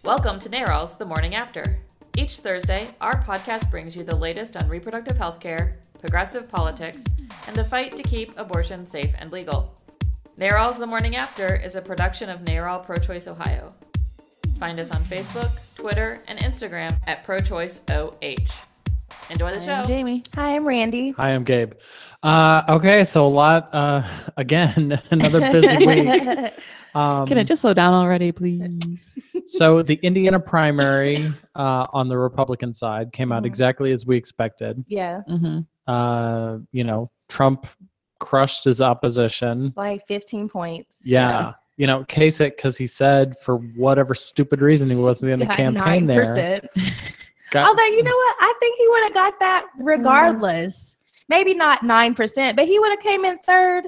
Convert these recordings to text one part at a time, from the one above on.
Welcome to NARAL's The Morning After. Each Thursday, our podcast brings you the latest on reproductive health care, progressive politics, and the fight to keep abortion safe and legal. NARAL's The Morning After is a production of NARAL Pro-Choice Ohio. Find us on Facebook, Twitter, and Instagram at ProChoiceOH. Enjoy the show. I'm Jaime. Hi, I'm Randi. Hi, I'm Gabe. Okay, so a lot, again, another busy week. Can it just slow down already, please? So the Indiana primary on the Republican side came out exactly as we expected. Yeah. Trump crushed his opposition. Like 15 points. Yeah. Kasich, because he said for whatever stupid reason he wasn't in the campaign 9%. there. Although, you know what? I think he would have got that regardless. Maybe not 9%, but he would have came in third.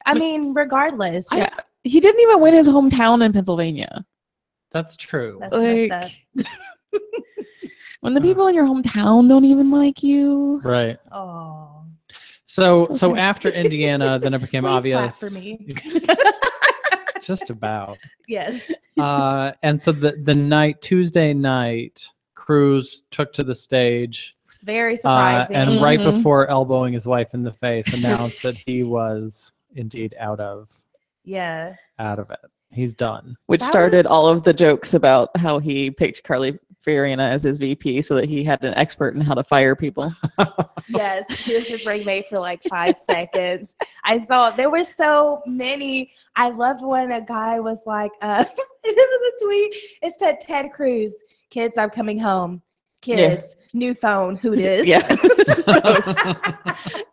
I mean, regardless. He didn't even win his hometown in Pennsylvania. That's true. That's messed up. When the people in your hometown don't even like you. Right. Oh. So after Indiana, then it became Please obvious. clap for me. Just about. Yes. And so the Tuesday night, Cruz took to the stage. It's very surprising. And right before elbowing his wife in the face, announced that he was indeed out of it. He's done. Which started all of the jokes about how he picked Carly Fiorina as his VP so that he had an expert in how to fire people. Yes, she was just ring-mate for like 5 seconds. I saw there were so many. I loved when a guy was like, it was a tweet. It said Ted Cruz, kids, I'm coming home. Kids, new phone, who dis? Yeah.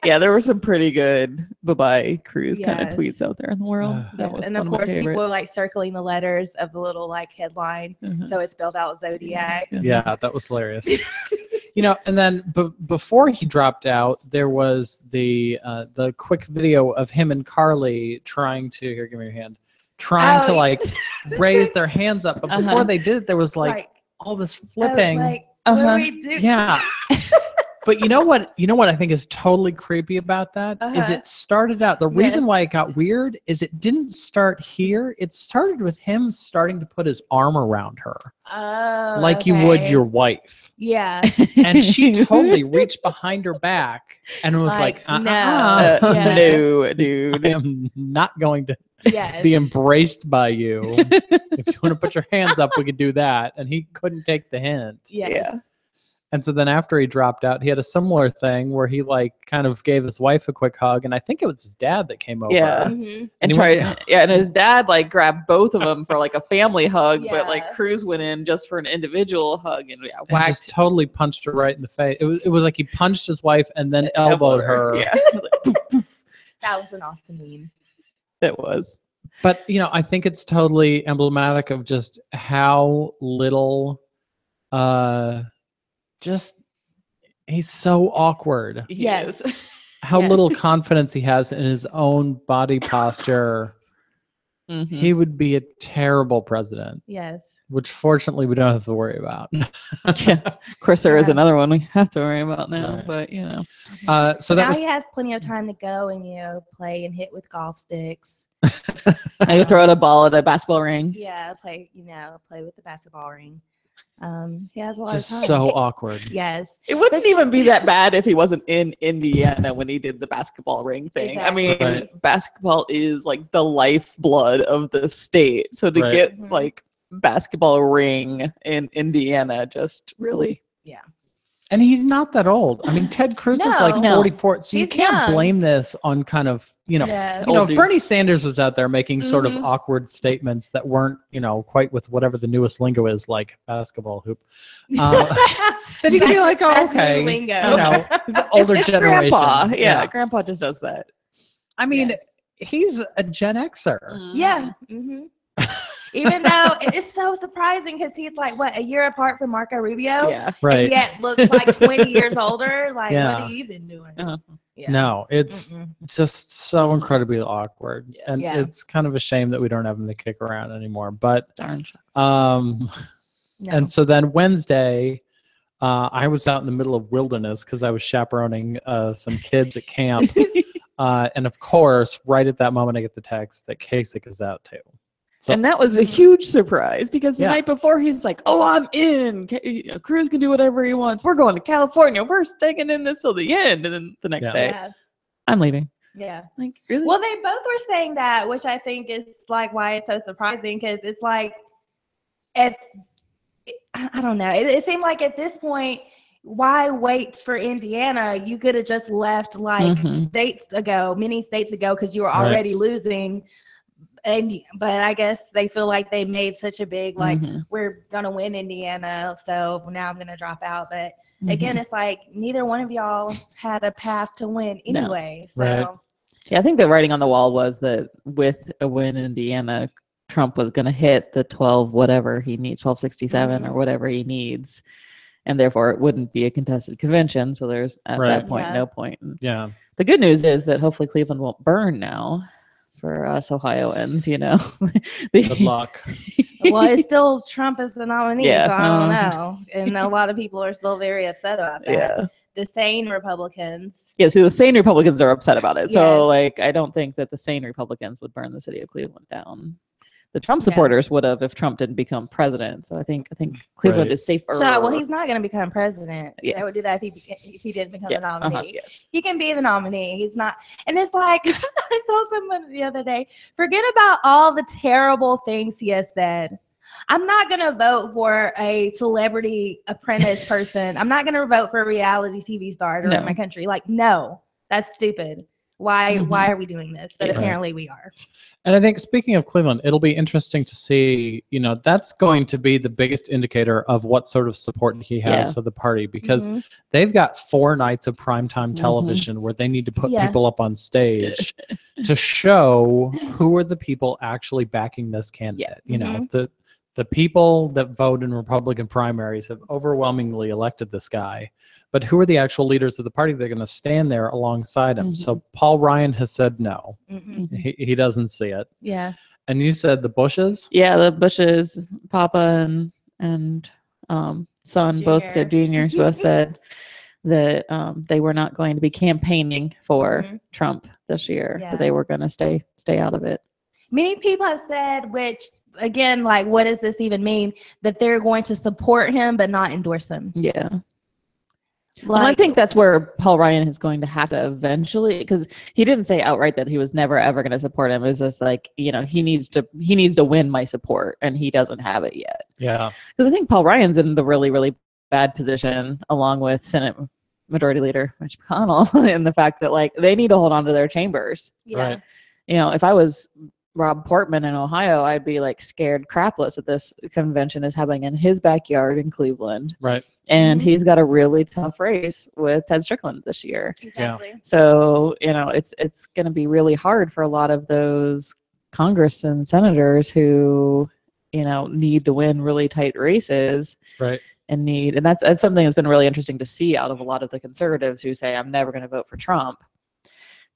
There were some pretty good bye-bye Cruz kind of tweets out there in the world. That was and one of my course, people favorites. were like circling the letters of the little like headline. So it spelled out Zodiac. Yeah, that was hilarious. And then before he dropped out, there was the quick video of him and Carly trying to, here, give me your hand, raise their hands up. But before they did it, there was all this flipping. What do we do? Yeah. But you know what I think is totally creepy about that is it started out, the reason why it got weird is it didn't start here. It started with him starting to put his arm around her. Oh, like you would your wife. Yeah. And she totally reached behind her back and was like no, dude, I am not going to be embraced by you. If you want to put your hands up, we could do that. And he couldn't take the hint. Yes. Yeah. And so then after he dropped out, he had a similar thing where he kind of gave his wife a quick hug, and I think it was his dad that came over. Yeah. And his dad grabbed both of them for a family hug, but Cruz went in just for an individual hug and and just totally punched her right in the face. It was like he punched his wife and then elbowed her. Yeah. That was an awesome meme. It was. But I think it's totally emblematic of just how little he's so awkward. Yes. How little confidence he has in his own body posture. He would be a terrible president. Yes. Which fortunately we don't have to worry about. Of course, there is another one we have to worry about now, but so now he has plenty of time to go and play and hit with golf sticks. I throw out a ball at a basketball ring. Yeah, play with the basketball ring. He has a lot of time. Just so awkward. Yes. It wouldn't even be that bad if he wasn't in Indiana when he did the basketball ring thing. Exactly. I mean, basketball is the lifeblood of the state. So to get basketball ring in Indiana just really. Yeah. And he's not that old. I mean, Ted Cruz is 44. So you can't blame this on kind of, if Bernie Sanders was out there making sort of awkward statements that weren't, quite with whatever the newest lingo is, like basketball hoop. Then you could be like, oh, okay. Lingo. He's an older it's generation. Grandpa. Yeah, Grandpa just does that. I mean, he's a Gen Xer. Yeah. Even though it's so surprising because he's a year apart from Marco Rubio. Yeah. Right. And yet looks 20 years older. What have you been doing? Yeah. No, it's just so incredibly awkward. And it's kind of a shame that we don't have him to kick around anymore. But darn. And so then Wednesday, I was out in the middle of wilderness because I was chaperoning some kids at camp. And of course, right at that moment, I get the text that Kasich is out too. So, and that was a huge surprise because the night before he's like, "Oh, I'm in. Cruz can do whatever he wants. We're going to California. We're sticking in this till the end." And then the next day, I'm leaving. Yeah. Like, really? Well, they both were saying that, which I think is like why it's so surprising, because it's like, I don't know. It seemed like at this point, why wait for Indiana? You could have just left like many states ago, because you were already losing. But I guess they feel like they made such a big, like, we're gonna win Indiana, so now I'm gonna drop out. But again, it's like neither one of y'all had a path to win anyway. So yeah, I think the writing on the wall was that with a win in Indiana, Trump was gonna hit the 12 whatever he needs, 1267 or whatever he needs, and therefore it wouldn't be a contested convention. So there's at that point no point. And the good news is that hopefully Cleveland won't burn now. For us Ohioans, you know. Good luck. Well, it's still Trump as the nominee, so I don't know. And a lot of people are still very upset about that. Yeah. The sane Republicans. Yeah, see, the sane Republicans are upset about it. So, like, I don't think that the sane Republicans would burn the city of Cleveland down. The Trump supporters would have if Trump didn't become president. So I think Cleveland is safer. So, well, he's not going to become president. They would do that if he didn't become the nominee. He can be the nominee. He's not. And it's like, I saw someone the other day, forget about all the terrible things he has said. I'm not going to vote for a celebrity apprentice person. I'm not going to vote for a reality TV star to run my country. Like, no, that's stupid. Why are we doing this? But apparently we are. And I think, speaking of Cleveland, it'll be interesting to see, you know, that's going to be the biggest indicator of what sort of support he has for the party, because they've got 4 nights of primetime television where they need to put people up on stage to show who are the people actually backing this candidate. You know, the people that vote in Republican primaries have overwhelmingly elected this guy. But who are the actual leaders of the party that are going to stand there alongside him? So Paul Ryan has said no. He doesn't see it. Yeah. And you said the Bushes? Yeah, the Bushes, Papa and son, both said, juniors both said that they were not going to be campaigning for Trump this year. That they were going to stay out of it. Many people have said, which, again, like, what does this even mean? That they're going to support him but not endorse him. Yeah. Well, I think that's where Paul Ryan is going to have to eventually, because he didn't say outright that he was never ever going to support him. It was just like, you know, he needs to win my support, and he doesn't have it yet. Yeah. Because I think Paul Ryan's in the really, really bad position, along with Senate Majority Leader Mitch McConnell, in the fact that, like, they need to hold on to their chambers. Yeah. Right. You know, if I was Rob Portman in Ohio, I'd be like scared crapless that this convention is happening in his backyard in Cleveland. Right. And he's got a really tough race with Ted Strickland this year. Exactly. Yeah. So, you know, it's going to be really hard for a lot of those Congress and senators who, you know, need to win really tight races. Right. And that's something that's been really interesting to see out of a lot of the conservatives who say, I'm never going to vote for Trump.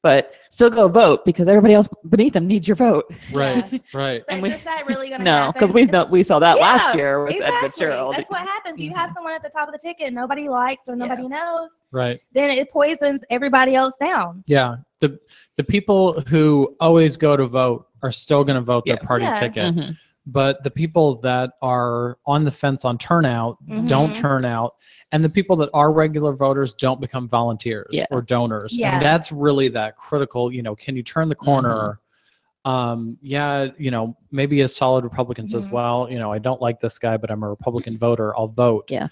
But still go vote, because everybody else beneath them needs your vote. Right, right. And is that really going to happen? No, because we saw that last year with Ed Fitzgerald. That's what happens. You have someone at the top of the ticket nobody likes or nobody knows. Right. Then it poisons everybody else down. Yeah. The people who always go to vote are still going to vote their party ticket. But the people that are on the fence on turnout don't turn out. And the people that are regular voters don't become volunteers or donors. And that's really that critical, you know, can you turn the corner? You know, maybe a solid Republican says, well, you know, I don't like this guy, but I'm a Republican voter. I'll vote. Yeah.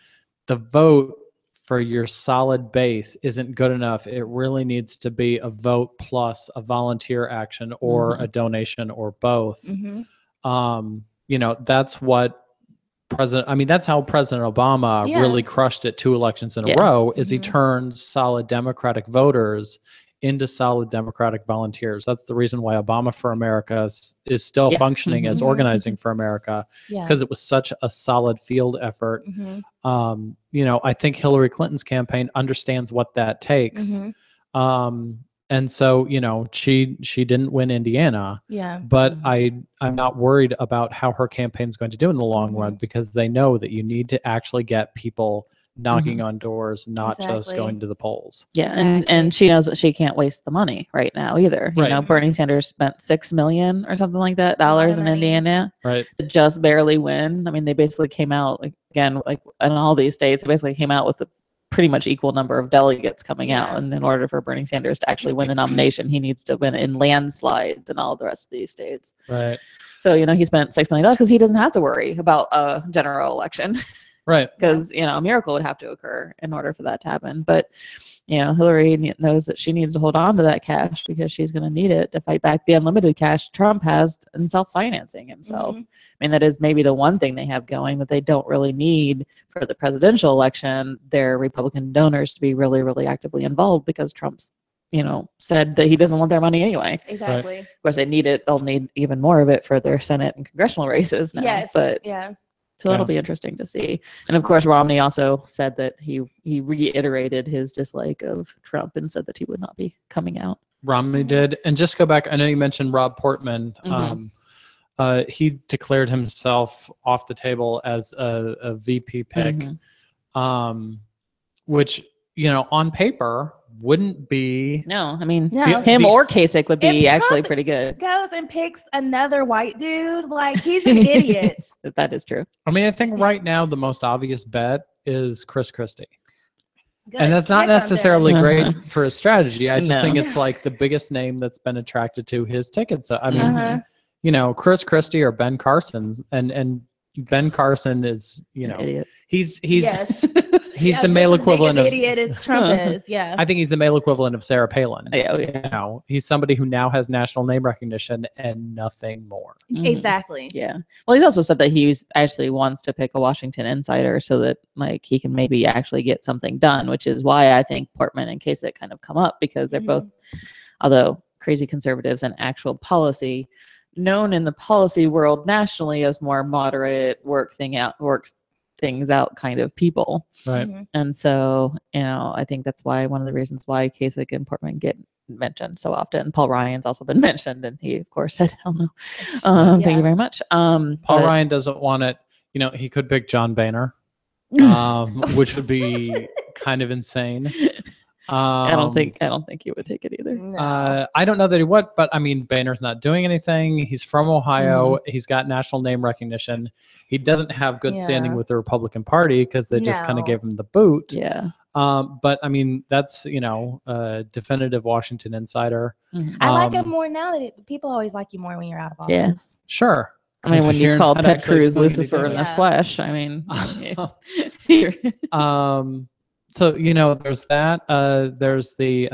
The vote for your solid base isn't good enough. It really needs to be a vote plus a volunteer action or a donation or both. You know, that's what that's how President Obama really crushed it 2 elections in a row, is he turned solid Democratic voters into solid Democratic volunteers. That's the reason why Obama for America is still functioning as Organizing for America, because it was such a solid field effort. You know, I think Hillary Clinton's campaign understands what that takes. And so, you know, she didn't win Indiana. Yeah. But I'm not worried about how her campaign's going to do in the long run, because they know that you need to actually get people knocking on doors, not just going to the polls. Yeah, and she knows that she can't waste the money right now either. You know, Bernie Sanders spent $6 million or something like that in Indiana, to just barely win. I mean, they basically came out again, like in all these states, they basically came out with a pretty much equal number of delegates coming out. And in order for Bernie Sanders to actually win the nomination, he needs to win in landslides in all the rest of these states. Right. So, you know, he spent $6 million because he doesn't have to worry about a general election. Right. Because, you know, a miracle would have to occur in order for that to happen. But, you know, Hillary knows that she needs to hold on to that cash because she's going to need it to fight back the unlimited cash Trump has in self-financing himself. I mean, that is maybe the one thing they have going that they don't really need for the presidential election, their Republican donors to be really, really actively involved because Trump's, you know, said that he doesn't want their money anyway. Exactly. Of course, they need it. They'll need even more of it for their Senate and congressional races now. Yes. But so that'll be interesting to see. And of course, Romney also said that he reiterated his dislike of Trump and said that he would not be coming out. Romney did. And just go back, I know you mentioned Rob Portman. He declared himself off the table as a VP pick, which, you know, on paper wouldn't be. No, I mean, him or Kasich would be actually pretty good. Goes and picks another white dude, like he's an idiot. That is true. I mean, I think right now the most obvious bet is Chris Christie. Good. And that's not necessarily great for a strategy. I just think it's like the biggest name that's been attracted to his ticket. So I mean, you know, Chris Christie or Ben Carson, and Ben Carson is, you know, he's the male equivalent of idiot as Trump is. Yeah, I think he's the male equivalent of Sarah Palin. You know, he's somebody who now has national name recognition and nothing more. Exactly. Yeah. Well, he's also said that he actually wants to pick a Washington insider so that like he can maybe actually get something done, which is why I think Portman and Kasich kind of come up because they're both, although crazy conservatives and actual policy, known in the policy world nationally as more moderate, works things out kind of people. Right. And so, you know, I think that's why one of the reasons why Kasich and Portman get mentioned so often. Paul Ryan's also been mentioned, and he of course said hell no. Thank you very much. Paul Ryan doesn't want it. You know, he could pick John Boehner, which would be kind of insane. I don't think he would take it either. No. I don't know that he would, but I mean, Boehner's not doing anything. He's from Ohio. He's got national name recognition. He doesn't have good standing with the Republican Party because they just kind of gave him the boot. Yeah. But I mean, that's, you know, a definitive Washington insider. I like him more now that people always like you more when you're out of office. Yeah. Sure. I mean, when you call Ted Cruz Lucifer in the flesh, I mean. So, you know, there's that. There's the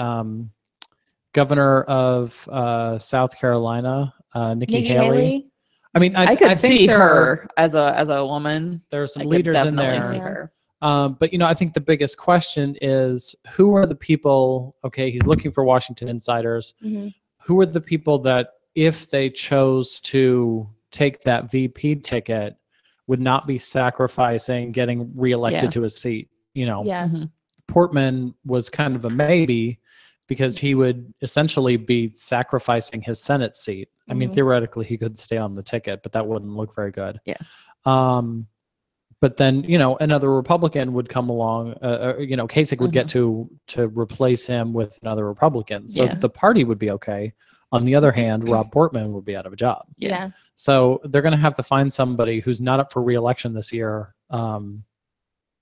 governor of South Carolina, Nikki Haley. I mean, I could think see her as a woman. There are some leaders in there. See her. But, you know, I think the biggest question is who are the people, okay, he's looking for Washington insiders. Who are the people that if they chose to take that VP ticket would not be sacrificing getting reelected to a seat? You know, Portman was kind of a maybe because he would essentially be sacrificing his Senate seat. I mean, theoretically, he could stay on the ticket, but that wouldn't look very good. Yeah. But then, you know, another Republican would come along. You know, Kasich would get to replace him with another Republican, so the party would be okay. On the other hand, Rob Portman would be out of a job. Yeah. So they're going to have to find somebody who's not up for re-election this year.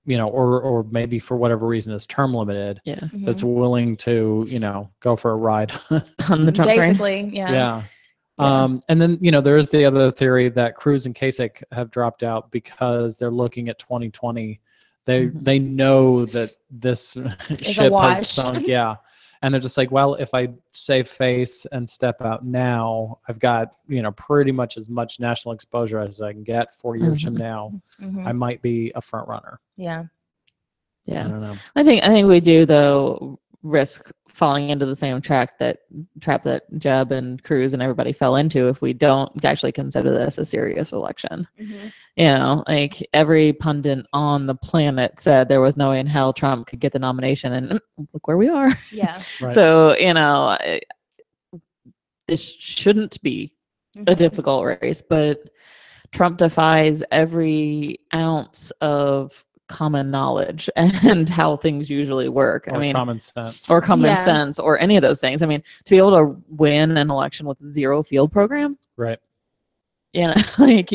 You know, or maybe for whatever reason is term limited. Yeah. That's willing to, you know, go for a ride on the Trump train. Basically, yeah. And then, you know, there is the other theory that Cruz and Kasich have dropped out because they're looking at 2020. They know that this ship has sunk. Yeah. And they're just like, well, if I save face and step out now, I've got, you know, pretty much as much national exposure as I can get 4 years from now. I might be a front runner. Yeah. Yeah. I don't know. I think we do though risk falling into the same trap that Jeb and Cruz and everybody fell into if we don't actually consider this a serious election. You know, like every pundit on the planet said there was no way in hell Trump could get the nomination, and look where we are. Yeah. Right. So, you know, this shouldn't be a difficult race, but Trump defies every ounce of common knowledge and how things usually work. Or common sense. Or common sense or any of those things. I mean, to be able to win an election with 0 field program. Right. You know, like,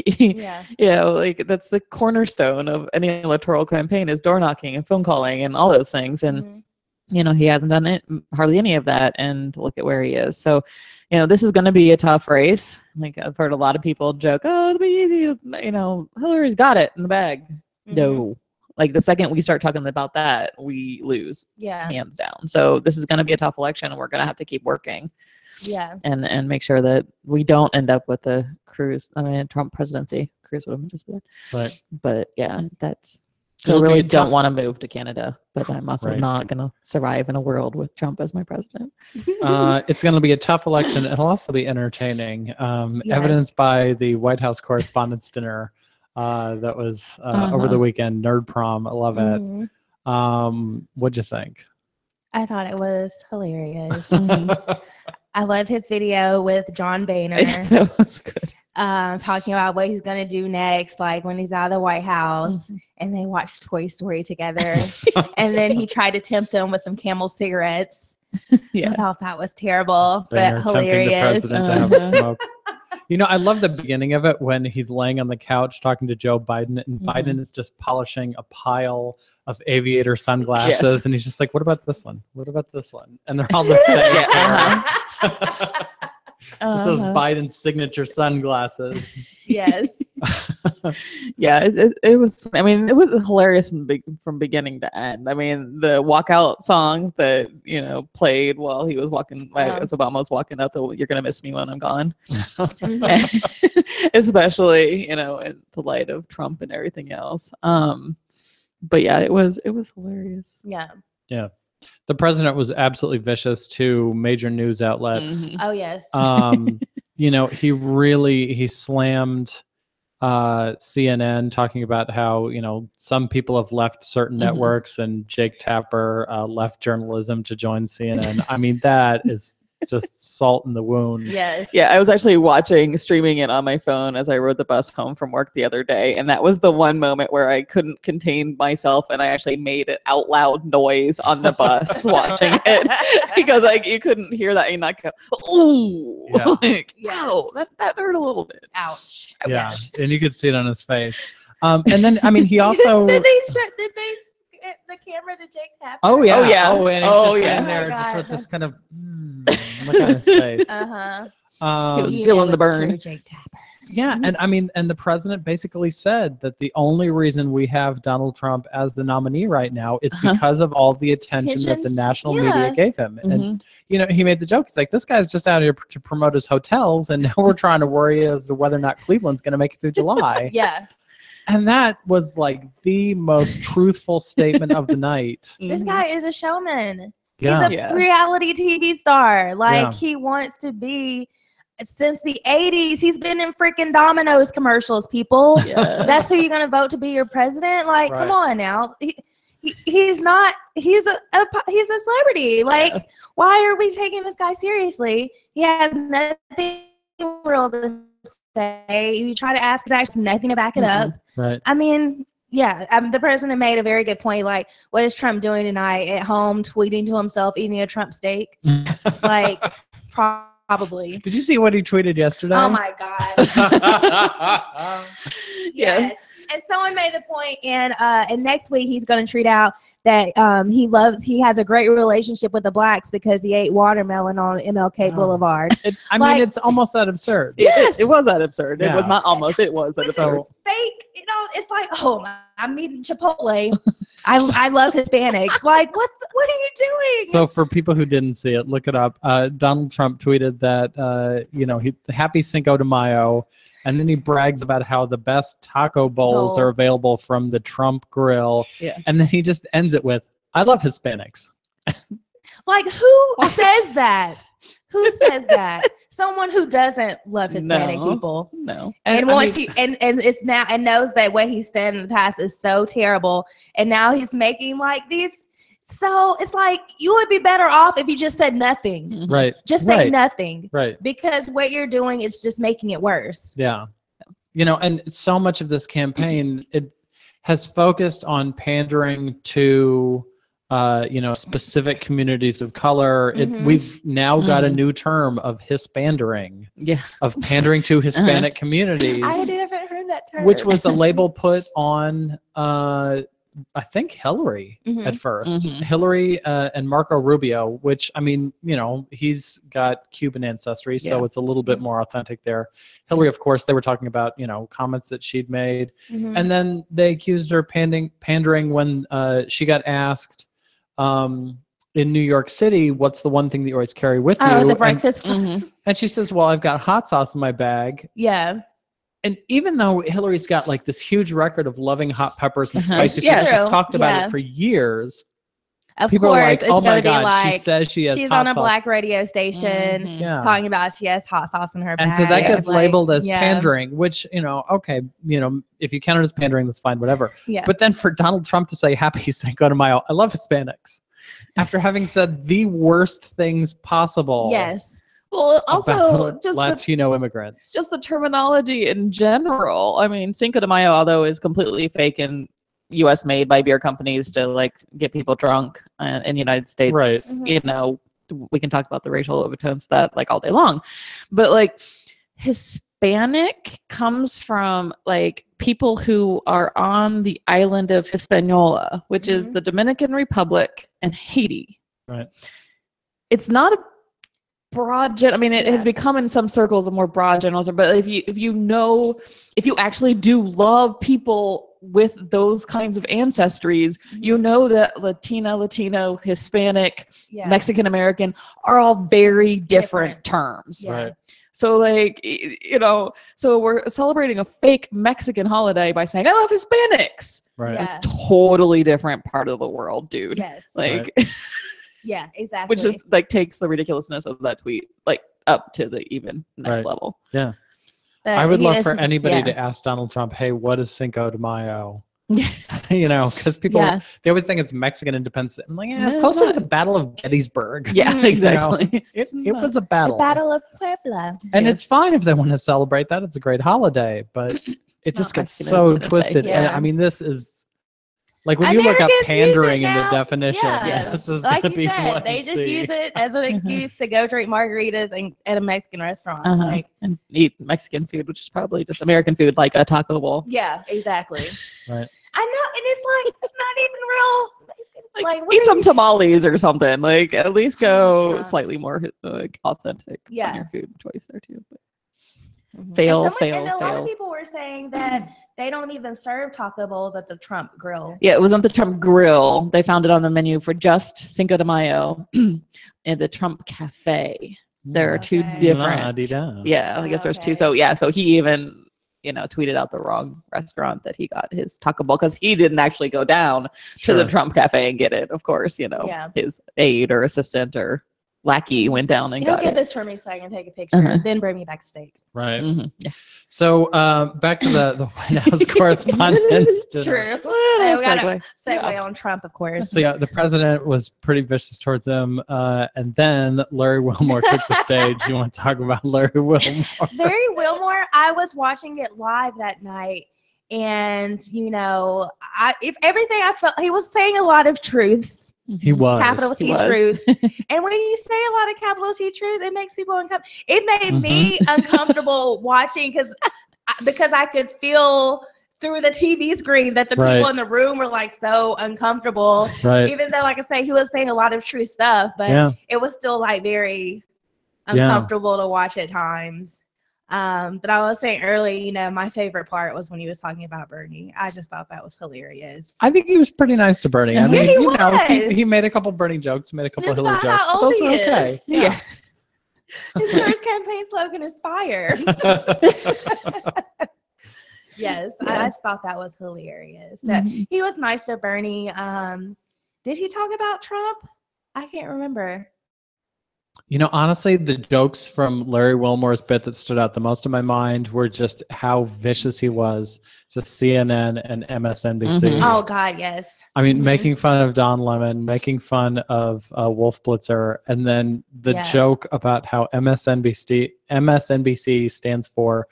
like that's the cornerstone of any electoral campaign is door knocking and phone calling and all those things. And, you know, he hasn't done it, hardly any of that. And look at where he is. So, you know, this is going to be a tough race. Like I've heard a lot of people joke, oh, it'll be easy. You know, Hillary's got it in the bag. No. Like the second we start talking about that, we lose hands down. So this is going to be a tough election and we're going to have to keep working. Yeah. And make sure that we don't end up with the Trump presidency. Cruz would have just been. Right. But yeah, that's, I really don't want to move to Canada, but I'm also not going to survive in a world with Trump as my president. It's going to be a tough election. It'll also be entertaining. Evidenced by the White House Correspondents Dinner that was over the weekend, Nerd Prom. I love it. What'd you think? I thought it was hilarious. I love his video with John Boehner. That was good. Talking about what he's going to do next, like when he's out of the White House, and they watched Toy Story together. And then he tried to tempt him with some Camel cigarettes. I thought that was terrible, Boehner but hilarious. The president to have a smoke. You know, I love the beginning of it when he's laying on the couch talking to Joe Biden, and Biden is just polishing a pile of aviator sunglasses, and he's just like, "What about this one? What about this one?" And they're all the same. Just those Biden signature sunglasses. Yes. It was. I mean, it was hilarious from beginning to end. I mean, the walkout song that played while he was walking, as Obama was walking up. "You're gonna miss me when I'm gone," especially in the light of Trump and everything else. But yeah, it was hilarious. Yeah. The president was absolutely vicious to major news outlets. Oh yes. He slammed CNN, talking about how some people have left certain networks, and Jake Tapper left journalism to join CNN. I mean, that is just salt in the wound. Yes. Yeah, I was actually streaming it on my phone as I rode the bus home from work the other day, and that was the one moment where I couldn't contain myself, and I actually made an out loud noise on the bus watching it, because you couldn't hear that and not go, "Ooh," "Ow, that hurt a little bit." Ouch. Yeah, and you could see it on his face. And then he also did they get the camera to Jake Tapper? Oh yeah. And he's just sitting there just with this kind of look on his face. He was feeling the burn. Jake Tapper. Yeah, and the president basically said that the only reason we have Donald Trump as the nominee right now is because of all the attention that the national media gave him. And he made the joke. He's like, this guy's just out here to promote his hotels, and now we're trying to worry as to whether or not Cleveland's going to make it through July. Yeah. And that was like the most truthful statement of the night. This guy is a showman. Yeah. He's a reality TV star. He wants to be. Since the 80s, he's been in freaking Domino's commercials, people. Yeah. That's who you're going to vote to be your president? Come on now. He's not, he's a celebrity. Why are we taking this guy seriously? He has nothing real to say. You try to ask, there's nothing to back it up. Right. I mean, the president made a very good point. What is Trump doing tonight at home, tweeting to himself, eating a Trump steak? Probably. Did you see what he tweeted yesterday? Oh my God. Yes. And someone made the point, and next week he's going to tweet out that he has a great relationship with the blacks because he ate watermelon on MLK Boulevard. It's almost that absurd. Yes. It was that absurd. It was not almost. It was that absurd. Fake. It's like, I'm eating Chipotle. I love Hispanics. What are you doing? So for people who didn't see it, look it up. Donald Trump tweeted that happy Cinco de Mayo, and then he brags about how the best taco bowls are available from the Trump Grill. Yeah. And then he just ends it with, "I love Hispanics." Who says that? Who says that? Someone who doesn't love Hispanic people. No. And it's now, and knows that what he said in the past is so terrible. And now he's making these. So it's you would be better off if you just said nothing. Right. Just say nothing. Right. Because what you're doing is just making it worse. Yeah. And so much of this campaign, has focused on pandering to specific communities of color. We've now got a new term of Hispandering. Yeah. Of pandering to Hispanic communities. I haven't heard that term. Which was a label put on I think Hillary at first. Hillary and Marco Rubio, which, I mean, he's got Cuban ancestry, so it's a little bit more authentic there. Hillary, of course, they were talking about, comments that she'd made. And then they accused her pandering when she got asked in New York City, what's the one thing that you always carry with you? Oh, the breakfast. And she says, well, I've got hot sauce in my bag. Yeah. And even though Hillary's got like this huge record of loving hot peppers and spicy, she's talked about it for years. Of People course, are like, it's oh gonna my be God, like she says she has she's hot on a sauce. black radio station talking about she has hot sauce in her bag. And so that gets labeled as pandering, which, okay, if you count it as pandering, that's fine, whatever. Yeah. But then for Donald Trump to say happy Cinco de Mayo, I love Hispanics, after having said the worst things possible. Yes. Well, also just Latino immigrants. Just the terminology in general. I mean, Cinco de Mayo, although is completely fake and U.S. made by beer companies to like get people drunk in the United States. Right. We can talk about the racial overtones of that like all day long, but like Hispanic comes from like people who are on the island of Hispaniola, which is the Dominican Republic and Haiti. Right. It's not a broad it has become in some circles a more broad general term, but if you actually do love people with those kinds of ancestries, you know that Latino, Hispanic, Mexican American are all very different terms. Right. So like, so we're celebrating a fake Mexican holiday by saying I love Hispanics. Right. Yeah. A totally different part of the world, dude. Yes. Like yeah, exactly. which just like takes the ridiculousness of that tweet like up to the even next level. Yeah. But I would love for anybody to ask Donald Trump, hey, what is Cinco de Mayo? Because people, they always think it's Mexican independence. I'm like, it's closer to the Battle of Gettysburg. Yeah, exactly. It was a battle. The Battle of Puebla. And it's fine if they want to celebrate that. It's a great holiday, but it just gets so twisted. And I mean, this is like when you look up pandering in the definition, this is like going to be what they just use it as an excuse to go drink margaritas at a Mexican restaurant. And eat Mexican food, which is probably just American food, like a taco bowl. Yeah, exactly. Right. I know, and it's like it's not even real. Like eat some tamales or something. Like at least go slightly more authentic on your food choice there too. But fail. And a lot of people were saying that they don't even serve taco bowls at the Trump grill. Yeah, it was on the Trump grill. They found it on the menu for just Cinco de Mayo in the Trump Cafe. There are two different. Yeah, I guess there's two. So so he even tweeted out the wrong restaurant that he got his taco bowl because he didn't actually go down to the Trump Cafe and get it. Of course, his aide or assistant or lackey went down and got get it. this for me so I can take a picture. Then bring me back steak. Right. Yeah. So back to the White House Correspondents Dinner. True. We got to segue on Trump, of course. So the president was pretty vicious towards him, and then Larry Wilmore took the stage. You want to talk about Larry Wilmore? Larry Wilmore, I was watching it live that night, and if everything I felt, he was saying a lot of truths. He was. Capital T truths. And when you say a lot of capital T truths, it makes people uncomfortable. It made me uncomfortable watching because I could feel through the TV screen that the people in the room were like so uncomfortable. Right. Even though, like I say, he was saying a lot of true stuff, but it was still like very uncomfortable to watch at times. But I was saying earlier, my favorite part was when he was talking about Bernie. I just thought that was hilarious. I think he was pretty nice to Bernie. I mean, he made a couple Bernie jokes, made a couple Hillary jokes. How old those he were is. okay. Yeah. His first campaign slogan is fire. Yes, I just thought that was hilarious. So he was nice to Bernie. Did he talk about Trump? I can't remember. Honestly, the jokes from Larry Wilmore's bit that stood out the most in my mind were just how vicious he was to CNN and MSNBC. Oh, God, yes. I mean, making fun of Don Lemon, making fun of Wolf Blitzer, and then the joke about how MSNBC stands for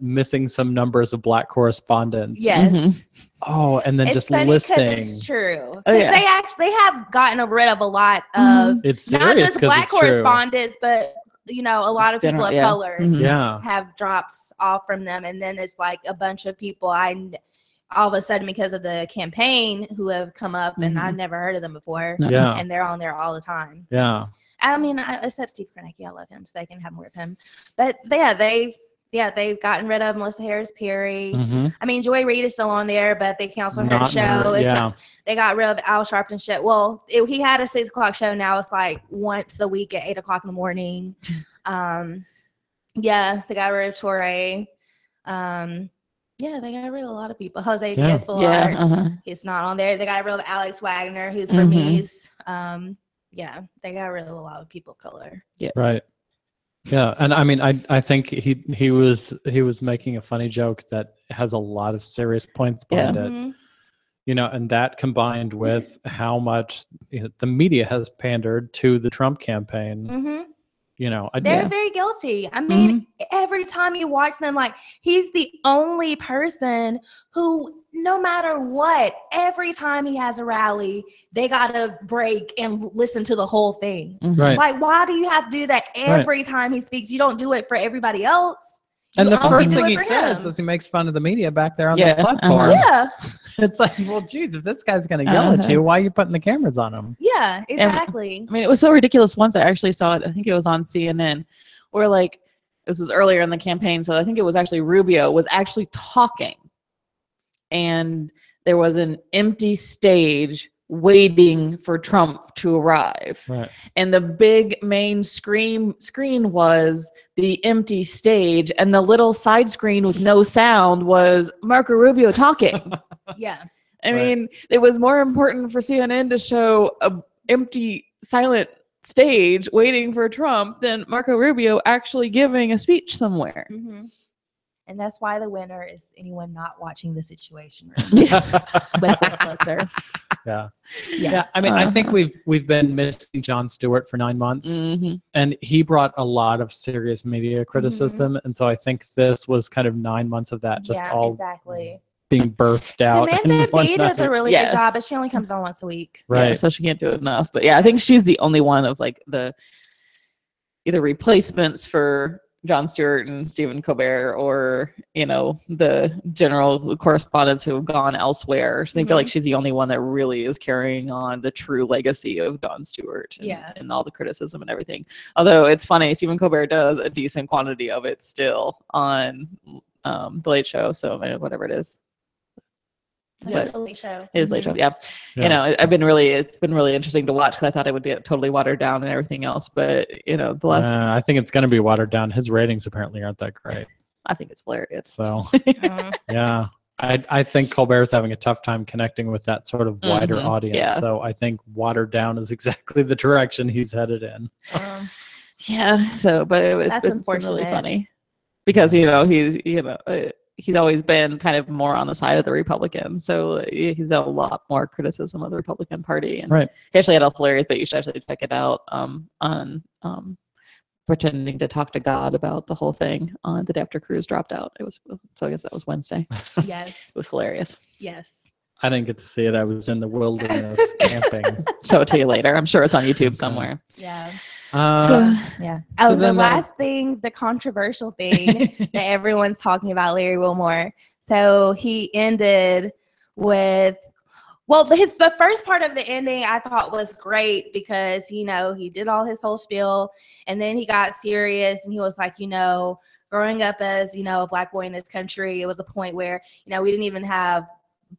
missing some numbers of black correspondents. Yes. Oh, and then it's just funny listing. It's true. Because they have gotten rid of a lot of it's not just black correspondents, but a lot of people of color have dropped off from them. And then it's like a bunch of people all of a sudden, because of the campaign, who have come up and I've never heard of them before. Yeah. And they're on there all the time. Yeah. I mean, except Steve Kornacki, I love him, so they can have more of him. But they've gotten rid of Melissa Harris Perry. I mean, Joy Reid is still on there, but they canceled her show. They got rid of Al Sharpton's show. Well, he had a 6:00 show. Now it's like once a week at 8:00 in the morning. They got rid of Torre. They got rid of a lot of people. Jose Diaz-Balart, he's not on there. They got rid of Alex Wagner, who's Burmese. They got rid of a lot of people of color. Yeah. Right. Yeah, and I mean, I think he was making a funny joke that has a lot of serious points behind it. And that combined with how much the media has pandered to the Trump campaign. They're very guilty. I mean, every time you watch them, like, he's the only person who, no matter what, every time he has a rally, they got to break and listen to the whole thing. Right. Like, why do you have to do that every time he speaks? You don't do it for everybody else. And the first thing he says is he makes fun of the media back there on the platform. It's like, well, geez, if this guy's going to yell at you, why are you putting the cameras on him? Yeah, exactly. And, I mean, it was so ridiculous. Once I actually saw it, I think it was on CNN, where like, this was earlier in the campaign, so I think it was actually Rubio was actually talking. And there was an empty stage waiting for Trump to arrive. Right. And the big main screen was the empty stage, and the little side screen with no sound was Marco Rubio talking. I mean, it was more important for CNN to show a empty, silent stage waiting for Trump than Marco Rubio actually giving a speech somewhere. And that's why the winner is anyone not watching The Situation Room with Bill Pulitzer. Yeah. I mean, I think we've been missing Jon Stewart for 9 months, and he brought a lot of serious media criticism, and so I think this was kind of 9 months of that, just all being birthed out. Samantha Bee does a really good job, but she only comes on once a week. Right. So she can't do it enough. But I think she's the only one of like the either replacements for Jon Stewart and Stephen Colbert, or the general correspondents who have gone elsewhere. So they feel like she's the only one that really is carrying on the true legacy of Jon Stewart and all the criticism and everything. Although it's funny, Stephen Colbert does a decent quantity of it still on The Late Show. So whatever it is. The Late Show. It is Late Show. Yeah. It's been really interesting to watch, because I thought it would get totally watered down and everything else, but the last I think it's going to be watered down. His ratings apparently aren't that great. I think it's hilarious. So I think Colbert's having a tough time connecting with that sort of wider audience. So I think watered down is exactly the direction he's headed in. But it's been really funny, because he's always been kind of more on the side of the Republicans. So he's done a lot more criticism of the Republican Party. And he actually had a hilarious, but you should actually check it out, on pretending to talk to God about the whole thing on the day after Cruz dropped out. So I guess that was Wednesday. Yes. It was hilarious. Yes. I didn't get to see it. I was in the wilderness camping. Show it to you later. I'm sure it's on YouTube somewhere. Yeah. The last thing, the controversial thing that everyone's talking about, Larry Wilmore. So he ended with, the first part of the ending I thought was great, because he did all his whole spiel, and then he got serious, and he was like, growing up as a black boy in this country, it was a point where we didn't even have,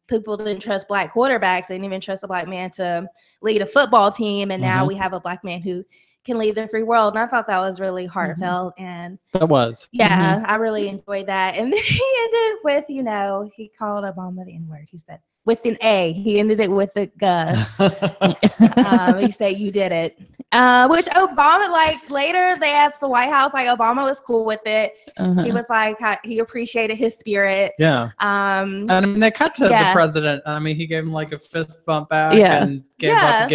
people didn't trust black quarterbacks. They didn't even trust a black man to lead a football team, and now we have a black man who can lead the free world. And I thought that was really heartfelt. And that was. I really enjoyed that. And then he ended with, he called Obama the N-word. He said, with an A. He ended it with a G. He said, "You did it." Which Obama, like later they asked the White House, like Obama was cool with it. He was like, he appreciated his spirit. Yeah. And I mean, they cut to the president. I mean, he gave him like a fist bump back and gave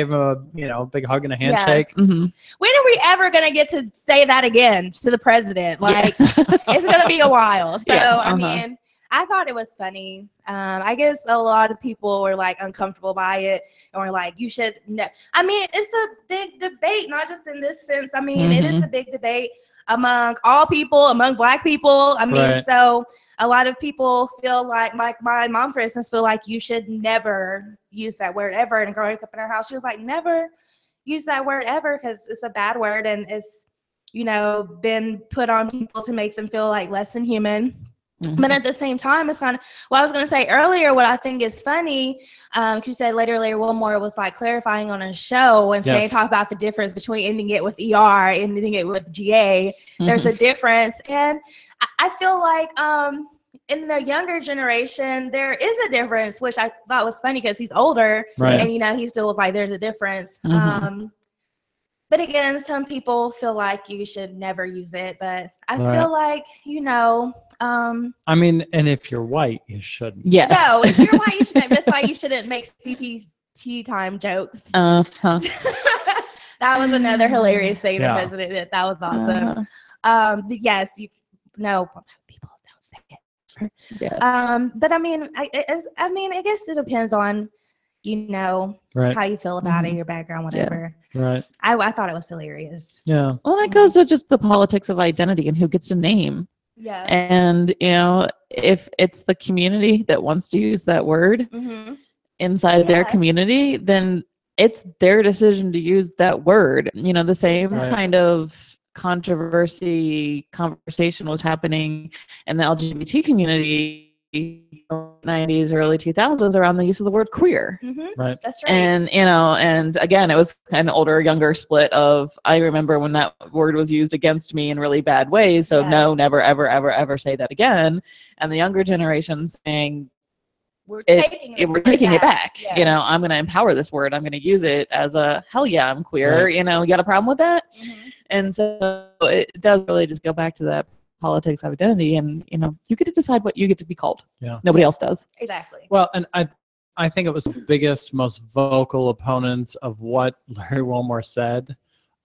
him a big hug and a handshake. When are we ever going to get to say that again to the president? Like, it's going to be a while. So, I mean, I thought it was funny. I guess a lot of people were like uncomfortable by it and were like, you should know. I mean, it's a big debate, not just in this sense. I mean, it is a big debate among all people, among Black people. I mean, so a lot of people feel like my mom, for instance, feel like you should never use that word ever. And growing up in her house, she was like, never use that word ever because it's a bad word and it's, you know, been put on people to make them feel like less than human. But at the same time, it's kind of what I was going to say earlier. What I think is funny, you said later, Larry Wilmore was like clarifying on a show and saying, talk about the difference between ending it with ER, ending it with GA. There's a difference. And I feel like in the younger generation, there is a difference, which I thought was funny because he's older. And, you know, he still was like, there's a difference. But again, some people feel like you should never use it. But I feel like, you know, I mean, and if you're white, you shouldn't. Yes. No, if you're white, you shouldn't. That's why you shouldn't make CPT time jokes. That was another hilarious thing the president did. That was awesome. But yes, people don't say it. But I mean, I guess it depends on, you know, how you feel about it, your background, whatever. I thought it was hilarious. Well, that goes to just the politics of identity and who gets to name. And, you know, if it's the community that wants to use that word inside their community, then it's their decision to use that word. You know, the same kind of conversation was happening in the LGBT community in the 90s, early 2000s around the use of the word queer. That's right. And, you know, and again, it was an older, younger split of, I remember when that word was used against me in really bad ways. So no, never, ever, ever, ever say that again. And the younger generation saying, we're taking it back. You know, I'm going to empower this word. I'm going to use it as a, hell yeah, I'm queer. You know, you got a problem with that? And so it does really just go back to that politics of identity, and you know, you get to decide what you get to be called. Nobody else does. Exactly. Well, and I think it was the biggest, most vocal opponents of what Larry Wilmore said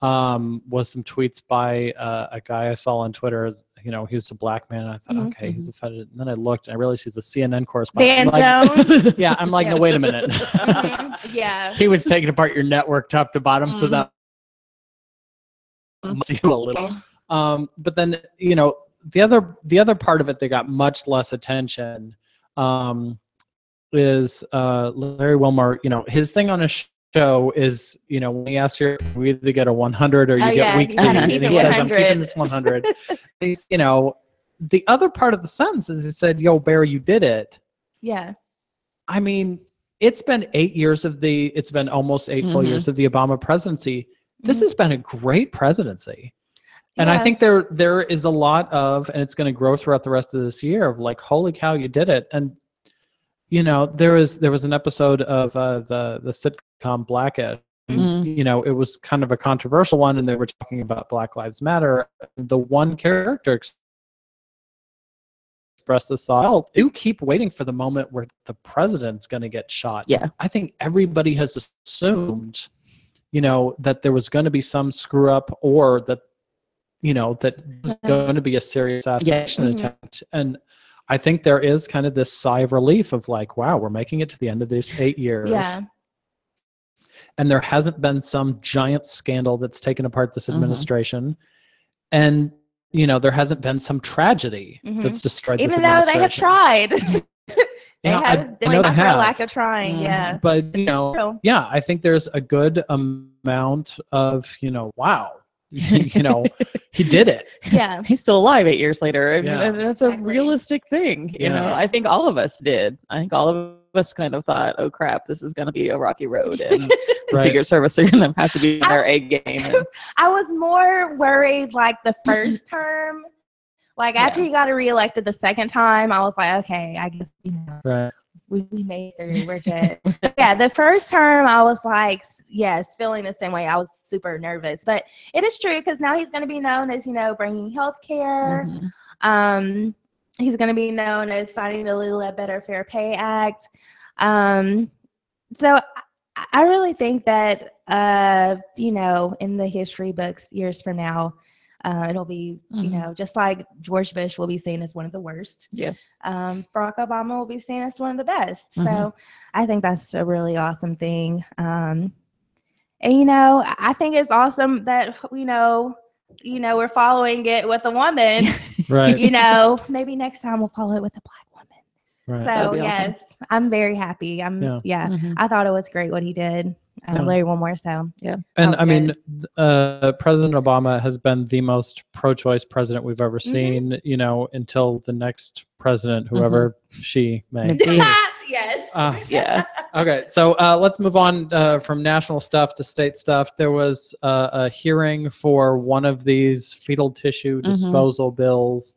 was some tweets by a guy I saw on Twitter. You know, he was a Black man, and I thought, okay, he's offended. And then I looked, and I realized he's a CNN correspondent. Dan Jones. I'm like, no, wait a minute. He was taking apart your network top to bottom, so that must be a little. But then, you know, the other part of it that got much less attention is Larry Wilmore. You know, his thing on his show is, you know, when he asks you, we either get a 100 or you get weak tea, and he says, I'm keeping this 100. He's, you know, the other part of the sentence is he said, yo, Barry, you did it. I mean, it's been almost 8 full years of the Obama presidency. This has been a great presidency. And I think there is a lot of, and it's going to grow throughout the rest of this year, of like, holy cow, you did it. And, you know, there was an episode of the sitcom Blackish. You know, it was kind of a controversial one, and they were talking about Black Lives Matter. The one character expressed this thought, oh, do keep waiting for the moment where the president's going to get shot. I think everybody has assumed, you know, that there was going to be some screw up, or that, you know, that was going to be a serious assassination attempt. And I think there is kind of this sigh of relief of like, wow, we're making it to the end of these 8 years. And there hasn't been some giant scandal that's taken apart this administration. And, you know, there hasn't been some tragedy that's destroyed this administration. Even though they have tried. They have definitely for lack of trying. But, you know, I think there's a good amount of, you know, wow. You know, he did it. He's still alive 8 years later. I mean, that's a realistic thing. You know, I think all of us did. I think all of us kind of thought, oh crap, this is going to be a rocky road, and the Secret Service are going to have to be in their A game. I was more worried like the first term. Like after he got reelected the second time, I was like, okay, I guess, you know. we made it through. We're good. Yeah, the first term I was like, yes, feeling the same way. I was super nervous, but it is true because now he's going to be known as, bringing health care. Mm-hmm. He's going to be known as signing the Little Better Fair Pay Act. So I really think that, in the history books years from now, it'll be, just like George Bush will be seen as one of the worst. Yeah. Barack Obama will be seen as one of the best. Mm-hmm. So I think that's a really awesome thing. And, I think it's awesome that, we're following it with a woman. Right. Maybe next time we'll follow it with a Black woman. Right. So, yes, awesome. I'm very happy. Mm-hmm. I thought it was great what he did. Larry Wilmore, so yeah. And I mean, President Obama has been the most pro-choice president we've ever seen, until the next president, whoever she may be. Yes. Yeah. Okay, so let's move on from national stuff to state stuff. There was a hearing for one of these fetal tissue disposal bills.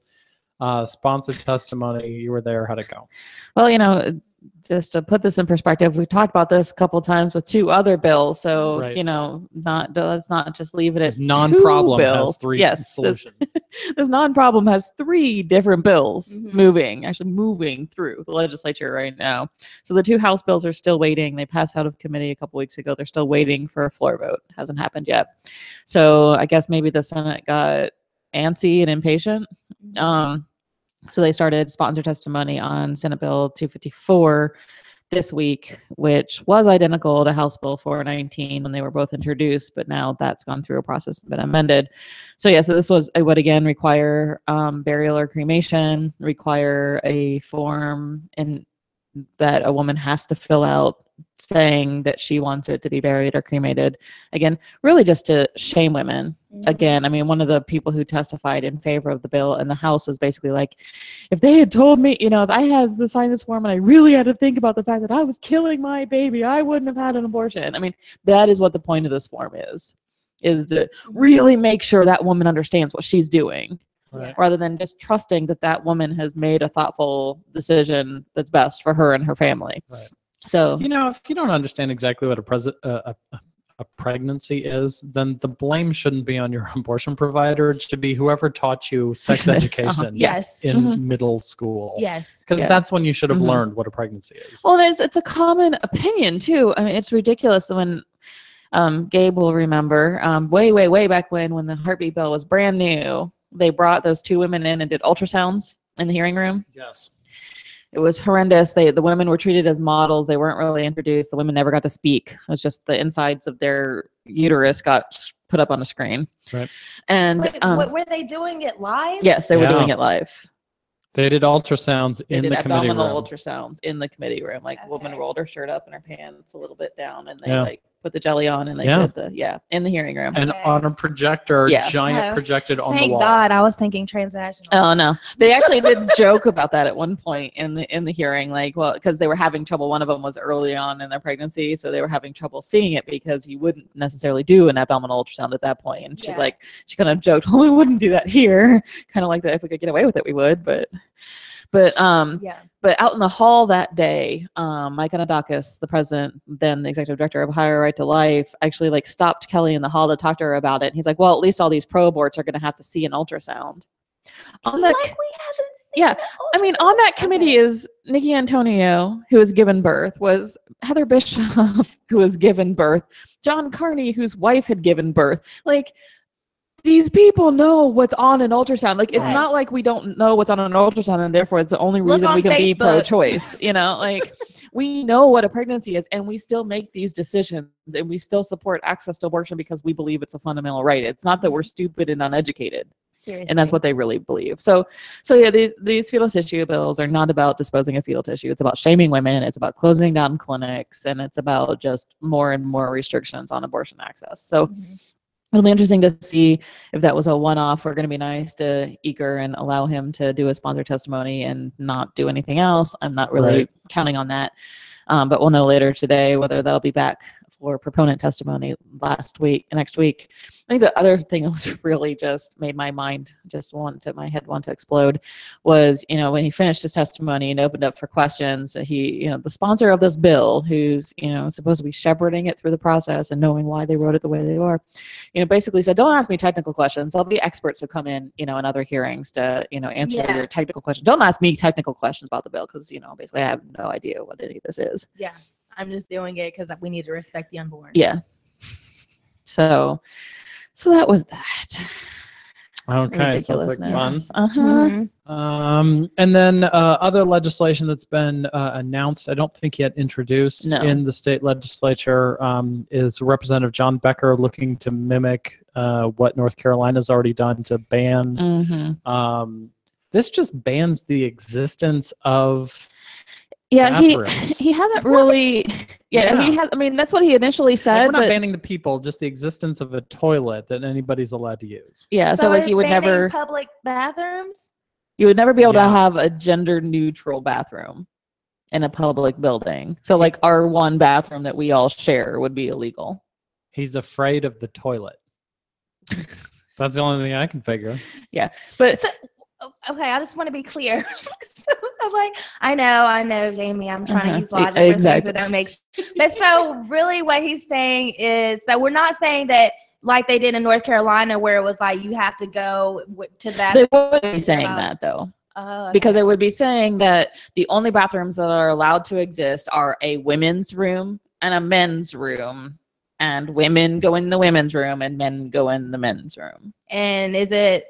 Sponsored testimony. You were there. How'd it go? Well, just to put this in perspective, we talked about this a couple of times with 2 other bills. So, let's not just leave it as non-problem 2 bills. Has 3 solutions. This non-problem has 3 different bills moving through the legislature right now. So the 2 House bills are still waiting. They passed out of committee a couple weeks ago. They're still waiting for a floor vote. Hasn't happened yet. So I guess maybe the Senate got antsy and impatient. So they started sponsor testimony on Senate Bill 254 this week, which was identical to House Bill 419 when they were both introduced, but now that's gone through a process and been amended. So so this would again require burial or cremation, require a form that a woman has to fill out saying that she wants it to be buried or cremated. Again, really just to shame women. Again, I mean, one of the people who testified in favor of the bill in the House was basically like, if they had told me, if I had to sign this form and I really had to think about the fact that I was killing my baby, I wouldn't have had an abortion. I mean, that is what the point of this form is to really make sure that woman understands what she's doing. Right. Rather than just trusting that woman has made a thoughtful decision that's best for her and her family. Right. So, if you don't understand exactly what a pregnancy is, then the blame shouldn't be on your abortion provider. It should be whoever taught you sex education in middle school. Yes. Because that's when you should have learned what a pregnancy is. Well, it's a common opinion, too. I mean, it's ridiculous when Gabe will remember way back when the heartbeat bill was brand new. They brought those 2 women in and did ultrasounds in the hearing room. Yes. It was horrendous. The women were treated as models. They weren't really introduced. The women never got to speak. It was just the insides of their uterus got put up on a screen. Right. And were they doing it live? Yes, they were doing it live. They did ultrasounds in the committee room. Abdominal ultrasounds in the committee room. Like, woman rolled her shirt up and her pants a little bit down, and they put the jelly on, and they did in the hearing room. And on a projector, giant projected on the wall. Thank God, I was thinking transnational. Oh no, they actually did joke about that at one point in the hearing, because they were having trouble. One of them was early on in their pregnancy, so they were having trouble seeing it because you wouldn't necessarily do an abdominal ultrasound at that point. And she's like, she kind of joked, "Oh, we wouldn't do that here," kind of like that. If we could get away with it, we would, but out in the hall that day, Mike Anadakis, the president, then the executive director of Higher Right to Life, actually stopped Kelly in the hall to talk to her about it. And he's like, well, at least all these pro-aborts are going to have to see an ultrasound. We haven't seen I mean, on that committee is Nikki Antonio, who was given birth, was Heather Bishop, who was given birth, John Carney, whose wife had given birth. These people know what's on an ultrasound. It's not like we don't know what's on an ultrasound and therefore it's the only reason we can be pro-choice. We know what a pregnancy is, and we still make these decisions, and we still support access to abortion because we believe it's a fundamental right. It's not that we're stupid and uneducated. Seriously. And that's what they really believe. So these fetal tissue bills are not about disposing of fetal tissue. It's about shaming women. It's about closing down clinics, and it's about just more and more restrictions on abortion access. So it'll be interesting to see if that was a one-off. We're going to be nice to Eaker and allow him to do a sponsor testimony and not do anything else. I'm not really counting on that. But we'll know later today whether that'll be back for proponent testimony next week. I think the other thing that was really just made my mind my head want to explode was, when he finished his testimony and opened up for questions, he, the sponsor of this bill, who's, supposed to be shepherding it through the process and knowing why they wrote it the way they are, basically said, don't ask me technical questions. There'll be experts who come in, in other hearings to, answer your technical questions. Don't ask me technical questions about the bill because, basically I have no idea what any of this is. Yeah, I'm just doing it because we need to respect the unborn. Yeah. So that was that. Okay, sounds like fun. Uh-huh. And then other legislation that's been announced, I don't think yet introduced in the state legislature, is Representative John Becker looking to mimic what North Carolina's already done to ban. This just bans the existence of bathrooms. he hasn't really. He has. I mean, that's what he initially said. We're not banning the people, just the existence of a toilet that anybody's allowed to use. Yeah, so like you would never public bathrooms. You would never be able to have a gender neutral bathroom in a public building. So like our one bathroom that we all share would be illegal. He's afraid of the toilet. That's the only thing I can figure. Yeah, but. Okay, I just want to be clear. I'm like, I know, Jaime. I'm trying to use logic for things that don't make sense. But so really what he's saying is, so we're not saying that like they did in North Carolina where it was like you have to go to that. They wouldn't be saying that though. Because it would be saying that the only bathrooms that are allowed to exist are a women's room and a men's room. And women go in the women's room and men go in the men's room. And is it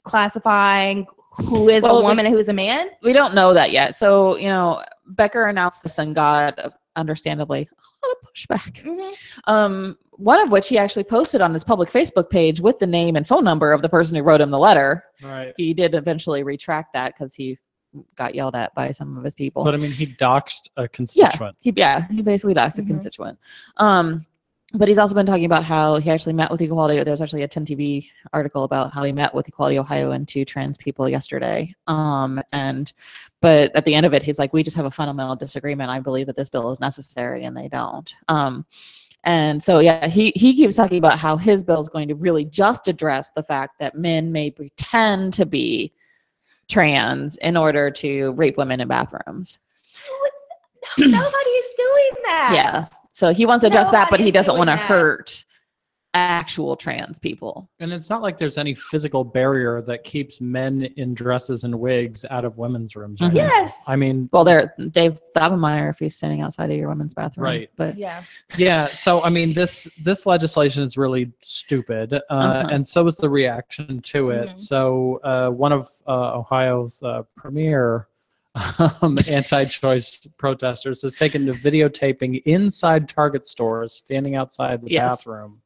classifying who is a woman and who's a man? We don't know that yet. So, Becker announced this and got, understandably, a lot of pushback. One of which he actually posted on his public Facebook page with the name and phone number of the person who wrote him the letter. Right. He did eventually retract that because he got yelled at by some of his people. But I mean, he doxed a constituent. He basically doxed a constituent. But he's also been talking about how he actually met with Equality. There's actually a 10 TV article about how he met with Equality Ohio and 2 trans people yesterday. But at the end of it, he's like, we just have a fundamental disagreement. I believe that this bill is necessary and they don't. And so, he keeps talking about how his bill is going to really just address the fact that men may pretend to be trans in order to rape women in bathrooms. Nobody's doing that. Yeah. So he wants to address that, but he doesn't want to hurt actual trans people. And it's not like there's any physical barrier that keeps men in dresses and wigs out of women's rooms. Right? Yes. I mean, well, Dave Babenmeyer, if he's standing outside of your women's bathroom. Right. But yeah. So, I mean, this legislation is really stupid. And so is the reaction to it. So one of Ohio's premier anti-choice protesters has taken to videotaping inside Target stores, standing outside the bathroom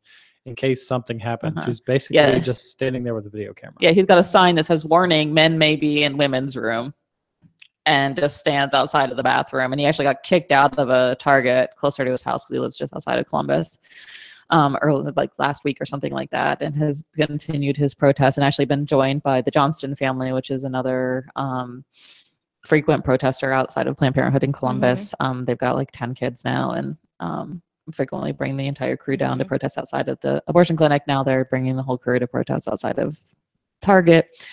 in case something happens. He's basically just standing there with a video camera. Yeah, he's got a sign that says, warning, men may be in women's room, and just stands outside of the bathroom. And he actually got kicked out of a Target closer to his house because he lives just outside of Columbus. Or like last week or something like that, and has continued his protest and actually been joined by the Johnston family, which is another frequent protester outside of Planned Parenthood in Columbus. They've got like 10 kids now, and frequently bring the entire crew down to protest outside of the abortion clinic. Now they're bringing the whole crew to protest outside of Target.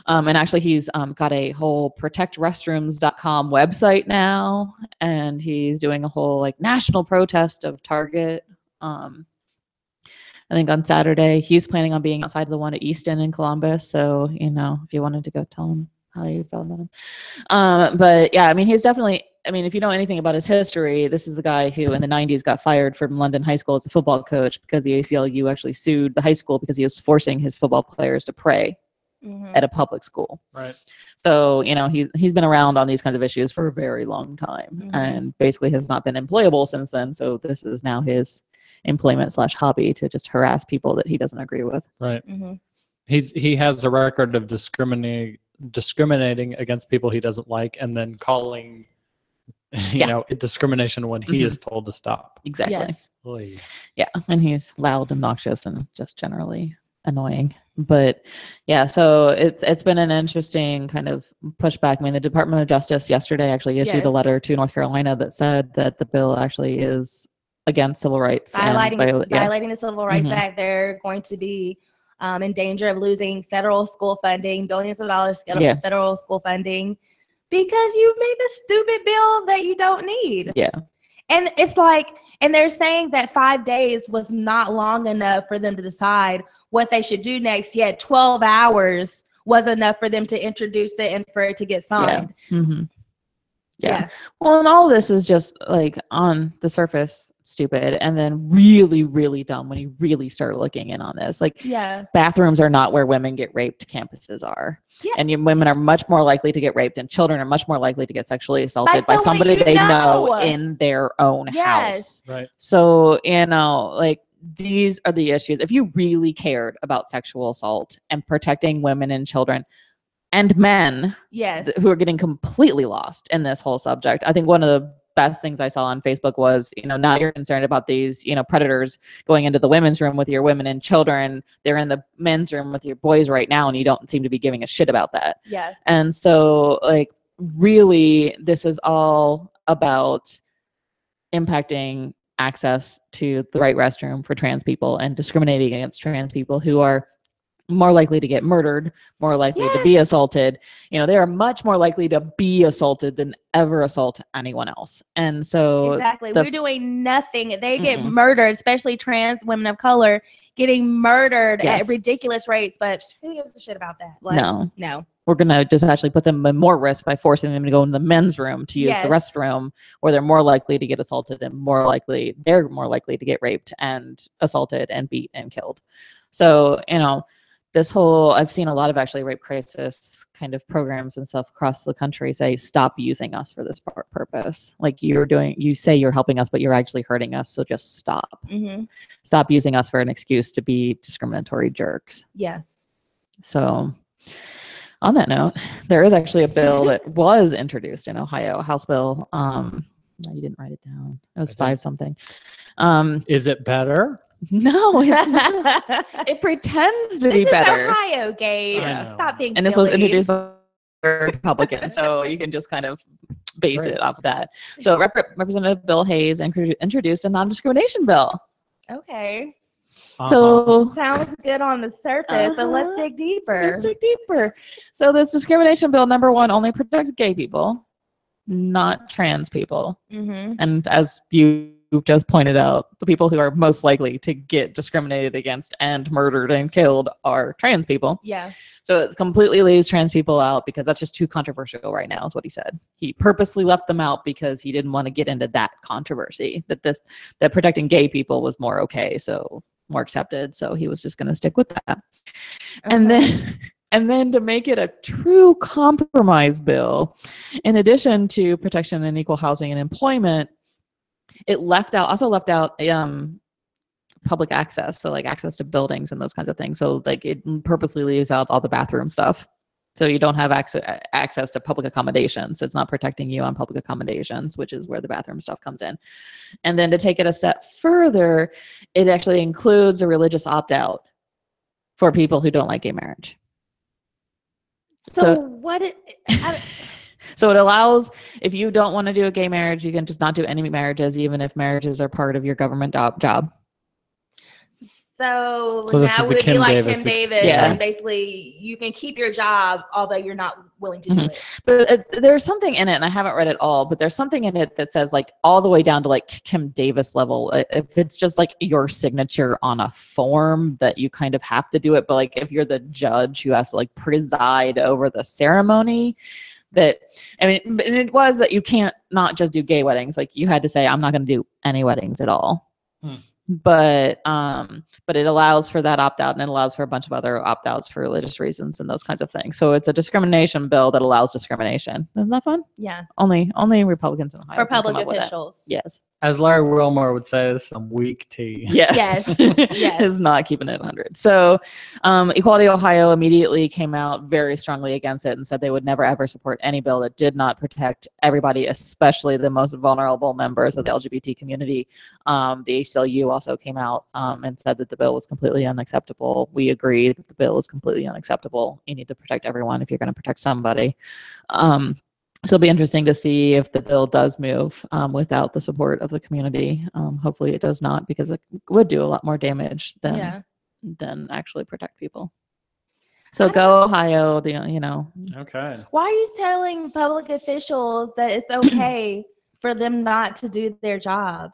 And actually he's got a whole protectrestrooms.com website now, and he's doing a whole like national protest of Target. I think on Saturday he's planning on being outside the one at Easton in Columbus. So, if you wanted to go tell him how you felt about him. But yeah, I mean, he's definitely, if you know anything about his history, this is the guy who in the 90s got fired from London High School as a football coach because the ACLU actually sued the high school because he was forcing his football players to pray at a public school. Right. So, he's been around on these kinds of issues for a very long time and basically has not been employable since then. So this is now his employment/hobby to just harass people that he doesn't agree with. Right. He has a record of discriminating against people he doesn't like, and then calling discrimination when he is told to stop. Exactly. Yes. Yeah, and he's loud, obnoxious, and just generally annoying. But yeah, so it's been an interesting kind of pushback. I mean, the Department of Justice yesterday actually issued a letter to North Carolina that said that the bill actually is against civil rights. Violating the Civil Rights Act. They're going to be in danger of losing federal school funding, billions of dollars federal school funding, because you made this stupid bill that you don't need. Yeah. And it's like, and they're saying that 5 days was not long enough for them to decide what they should do next, yet 12 hours was enough for them to introduce it and for it to get signed. Yeah. Mm-hmm. Yeah. Well, and all this is just like on the surface stupid, and then really, really dumb when you really start looking in on this. Like, bathrooms are not where women get raped. Campuses are. Yeah. And women are much more likely to get raped, and children are much more likely to get sexually assaulted by somebody they know in their own house. Right. So, like, these are the issues. If you really cared about sexual assault and protecting women and children and men who are getting completely lost in this whole subject. I think one of the best things I saw on Facebook was, now you're concerned about these, predators going into the women's room with your women and children. They're in the men's room with your boys right now, and you don't seem to be giving a shit about that. Yeah. And so, like, really, this is all about impacting access to the right restroom for trans people and discriminating against trans people who are more likely to get murdered, more likely to be assaulted. They are much more likely to be assaulted than ever assault anyone else. And so exactly, we're doing nothing. They get murdered, especially trans women of color getting murdered at ridiculous rates. But who gives a shit about that? Like, no. We're going to just actually put them in more risk by forcing them to go in the men's room to use the restroom, where they're more likely to get assaulted and they're more likely to get raped and assaulted and beat and killed. So, this whole, I've seen a lot of actually rape crisis kind of programs and stuff across the country say, stop using us for this purpose. Like, you say you're helping us, but you're actually hurting us. So just stop. Mm-hmm. Stop using us for an excuse to be discriminatory jerks. Yeah. So on that note, there is actually a bill that was introduced in Ohio, House bill. No, you didn't write it down. It was 5 something. Is it better? No, it's not. It pretends to be better. This is Ohio, Gabe. Stop being silly. And this was introduced by Republicans, so you can just kind of base it off of that. So Representative Bill Hayes introduced a non-discrimination bill. Okay. So sounds good on the surface, but let's dig deeper. So this discrimination bill, number 1, only protects gay people, not trans people. Mm-hmm. And as you just pointed out, the people who are most likely to get discriminated against and murdered and killed are trans people. Yeah. So it completely leaves trans people out because that's just too controversial right now, is what he said. He purposely left them out because he didn't want to get into that controversy, that protecting gay people was more okay, so more accepted. So he was just going to stick with that. Okay. And then to make it a true compromise bill, in addition to protection and equal housing and employment, it also left out public access, so like access to buildings and those kinds of things. So like it purposely leaves out all the bathroom stuff, so you don't have access to public accommodations. It's not protecting you on public accommodations, which is where the bathroom stuff comes in. And then to take it a step further, it actually includes a religious opt-out for people who don't like gay marriage. So it allows, if you don't want to do a gay marriage, you can just not do any marriages, even if marriages are part of your government job. So now it would be like Kim Davis, and basically you can keep your job, although you're not willing to do it. But there's something in it, and I haven't read it all, but there's something in it that says like all the way down to like Kim Davis level. If it's just like your signature on a form, that you kind of have to do it. But like if you're the judge who has to like preside over the ceremony, it was that you can't not just do gay weddings. Like you had to say, I'm not going to do any weddings at all. But it allows for that opt-out, and it allows for a bunch of other opt-outs for religious reasons and those kinds of things. So it's a discrimination bill that allows discrimination. Isn't that fun? Yeah. Only Republicans in Ohio for public officials. Yes. As Larry Wilmore would say, this is some weak tea. Yes. Is not keeping it at 100. So Equality Ohio immediately came out very strongly against it and said they would never ever support any bill that did not protect everybody, especially the most vulnerable members of the LGBT community. The ACLU also came out and said that the bill was completely unacceptable. We agree that the bill is completely unacceptable. You need to protect everyone if you're going to protect somebody. So it'll be interesting to see if the bill does move without the support of the community. Hopefully it does not, because it would do a lot more damage than actually protect people. So go Ohio, Okay. Why are you telling public officials that it's okay for them not to do their job?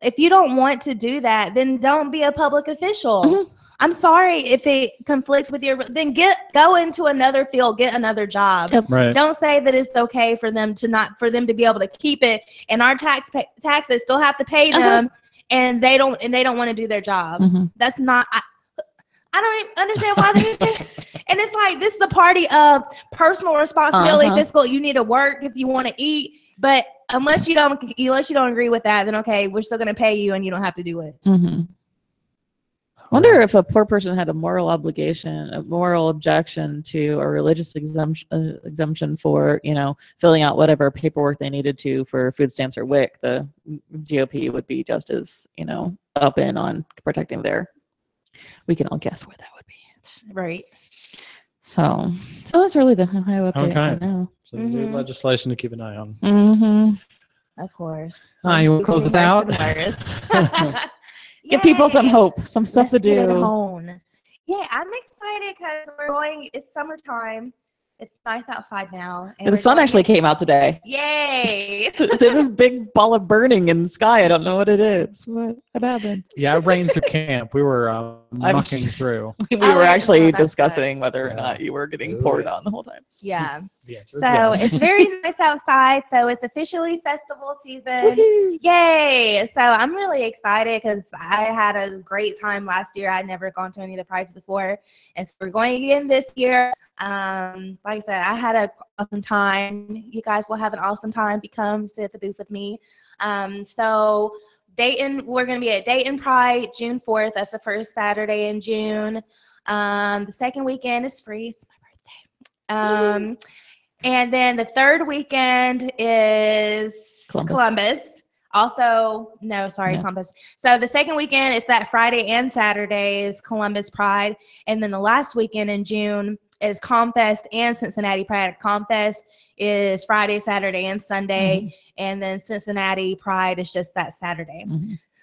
If you don't want to do that, then don't be a public official. I'm sorry if it conflicts with your, then go into another field, get another job. Right. Don't say that it's okay for them to be able to keep it, and our taxes still have to pay them, and they don't want to do their job. That's not. I don't understand why they. And it's like, this is the party of personal responsibility, fiscal. You need to work if you want to eat, but unless you don't agree with that, then okay, we're still going to pay you, and you don't have to do it. I wonder if a poor person had a moral obligation, a moral objection to a religious exemption for, filling out whatever paperwork they needed to for food stamps or WIC. The GOP would be just as, up in on protecting their. We can all guess where that would be. Right. So that's really the Ohio update for now. So new legislation to keep an eye on. Of course. You want to close this out? Give people some hope, some stuff to do. Yeah, I'm excited because it's summertime. It's nice outside now. And the sun actually came out today. Yay! There's this big ball of burning in the sky. I don't know what it is. What happened? Yeah, it rained through camp. We were mucking through. We were actually discussing whether or not you were getting poured on the whole time. Yeah. So yes. It's very nice outside. So it's officially festival season. Yay! So I'm really excited because I had a great time last year. I'd never gone to any of the prides before. And so we're going again this year. Like I said, I had an awesome time. You guys will have an awesome time if you come sit at the booth with me. So Dayton, we're going to be at Dayton Pride, June 4th. That's the first Saturday in June. The second weekend is free. It's my birthday. And then the third weekend is Columbus. Columbus. So the second weekend is that Friday and Saturday is Columbus Pride. And then the last weekend in June is Comfest and Cincinnati Pride. Comfest is Friday, Saturday, and Sunday. And then Cincinnati Pride is just that Saturday.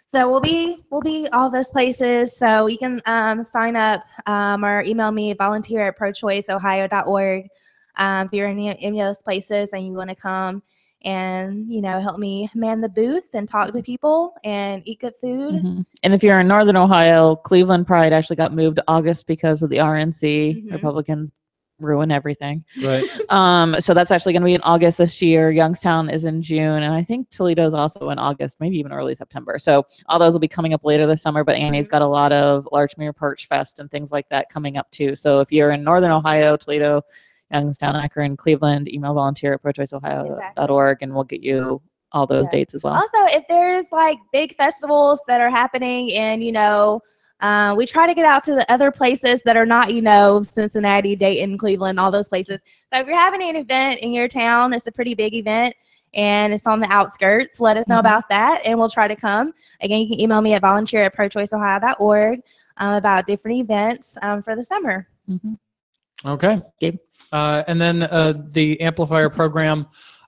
So we'll be all those places. So you can sign up or email me, volunteer@prochoiceohio.org. If you're in any of those places and you want to come and, help me man the booth and talk to people and eat good food. And if you're in Northern Ohio, Cleveland Pride actually got moved to August because of the RNC. Republicans ruin everything. Right. So that's actually going to be in August this year. Youngstown is in June, and I think Toledo's also in August, maybe even early September. So all those will be coming up later this summer, but Annie's got a lot of Larchmere Perch Fest and things like that coming up too. So if you're in Northern Ohio, Toledo, Youngstown, Akron, Cleveland, email volunteer@prochoiceohio.org, and we'll get you all those dates as well. Also, if there's like big festivals that are happening and, we try to get out to the other places that are not, Cincinnati, Dayton, Cleveland, all those places. So if you're having an event in your town, it's a pretty big event and it's on the outskirts, let us know about that and we'll try to come. Again, you can email me at volunteer@prochoiceohio.org about different events for the summer. Okay. Gabe. And then the Amplifier program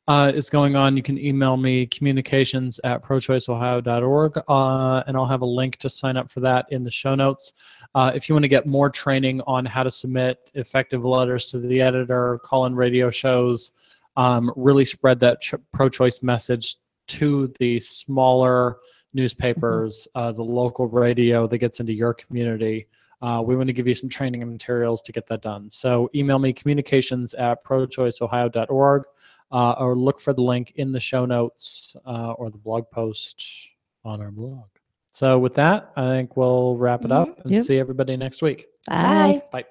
is going on. You can email me, communications@prochoiceohio.org, and I'll have a link to sign up for that in the show notes. If you want to get more training on how to submit effective letters to the editor, call in radio shows, really spread that pro-choice message to the smaller newspapers, the local radio that gets into your community. We want to give you some training and materials to get that done. So email me, communications@prochoiceohio.org, or look for the link in the show notes or the blog post on our blog. So with that, I think we'll wrap it up and see everybody next week. Bye. Bye.